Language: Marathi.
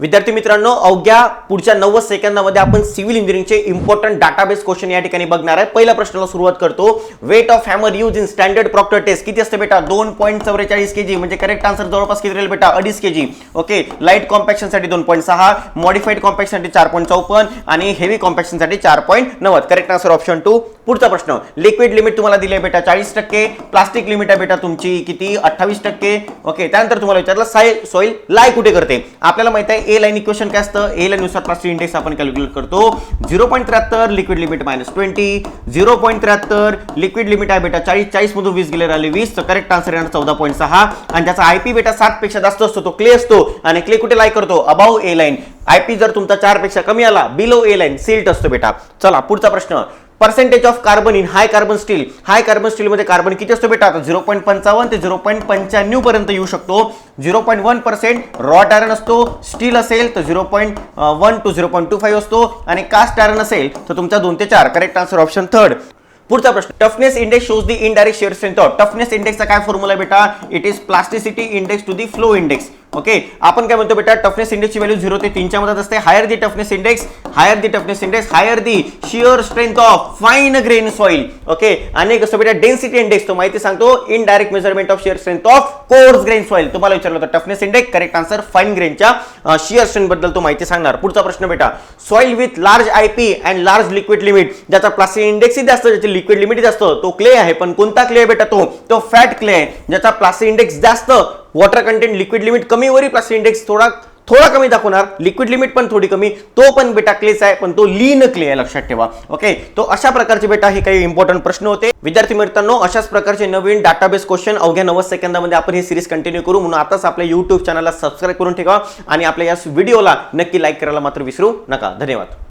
विद्यार्थी मित्रांनो, अवघ्या पुढच्या 90 सेकंदामध्ये आपण सिव्हिल इंजिनिअरिंगचे इम्पॉर्टंट डाटाबेस क्वेश्चन या ठिकाणी बघणार आहे। पहिल्या प्रश्नाला सुरुवात करतो। Weight of hammer use in standard Proctor test किती असते बेटा? 2.44 kg, म्हणजे करेक्ट आन्सर जवळपास किती राहील बेटा? 2.5 kg। ओके, लाईट कॉम्पॅक्शन साठी 2.6, मॉडिफाईड कॉम्पॅक्शन साठी 4.54 आणि हेवी कॉम्पॅक्शन साठी 4.90। Correct answer option 2। पुढचा प्रश्न, लिक्विड लिमिट तुम्हाला दिले बेटा 40%, प्लास्टिक लिमिट आहे बेटा तुमची किती? 28%। ओके, त्यानंतर तुम्हाला विचारलं सॉइल लाय कुठे करते? आपल्याला माहिती आहे ए लाईन इक्वेशन काय असतं? ए लाईन नुसार प्लास्टिक इंडेक्स आपण कॅल्क्युलेट करतो। 0.73 लिक्विड लिमिट -20, 0.73 लिक्विड लिमिट आहे बेटा 40 मधून 20 गेले राहिले 20, तर करेक्ट आन्सर येणार 14.6। आणि ज्याचा आयपी बेटा 7 पेक्षा जास्त असतो तो क्ले असतो, आणि क्ले कुठे लाय करतो? अबाव ए लाईन। आयपी जर तुमचा 4 पेक्षा कमी आला, बिलो ए लाईन, सिल्ट असतो बेटा। चला पुढचा प्रश्न, percentage of carbon in high carbon steel. High carbon steel मध्ये कार्बन किती असतो बेटा? 0.55 ते 0.95 पर्यंत येऊ शकतो। 0.1% रॉट आयरन असतो, स्टील असेल तर 0.1 to 0.25 असतो, आणि कास्ट आयरन असेल तर तुमचा 2 ते 4। Correct answer option 3। पुढचा प्रश्न, toughness index shows the indirect shear strength of. Toughness इंडेक्सचा काय फॉर्म्युला आहे बेटा? It is plasticity index to the flow index. Okay, आपण काय म्हणतो बेटा? टफनेस इंडेक्सची व्हॅल्यू 0 ते 3 च्या मध्ये असते। Higher the toughness index, higher the shear strength of fine grain soil. Okay, आणि कसं बेटा डेन्सिटी इंडेक्स तो माहिती सांगतो, indirect measurement of shear strength of coarse grain soil. तुम्हाला विचारलं होतं toughness index, correct answer fine ग्रेनच्या शिअर स्ट्रेंथ बद्दल तो माहिती सांगणार। पुढचा प्रश्न बेटा, soil with large IP and large liquid limit, ज्याचा प्लास्टिक इंडेक्स जास्त, ज्याची लिक्विड लिमिट जास्त, तो क्ले आहे। पण कोणता क्ले आहे बेटा? तो फॅट क्ले आहे। ज्याचा प्लास्टिक इंडेक्स जास्त, वॉटर कंटेंट, लिक्विड लिमिट कमी, वरी प्लास्टिक इंडेक्स थोडा कमी दाखवणार, लिक्विड लिमिट पण थोडी कमी, तो पण बेटा क्लेच आहे, पण तो लीन क्ले आहे, लक्षात ठेवा। ओके, तो अशा प्रकारचे बेटा हे काही इंपॉर्टंट प्रश्न होते। विद्यार्थी मित्रांनो, अशाच प्रकारचे नवीन डाटाबेस क्वेश्चन अवघ्या 90 सेकंदामध्ये आपण ही सिरीज कंटिन्यू करू, म्हणून आताच आपल्या YouTube चॅनलला सबस्क्राइब करून ठेवा, आणि आपल्या या व्हिडिओला नक्की लाईक करायला मात्र विसरू नका। धन्यवाद।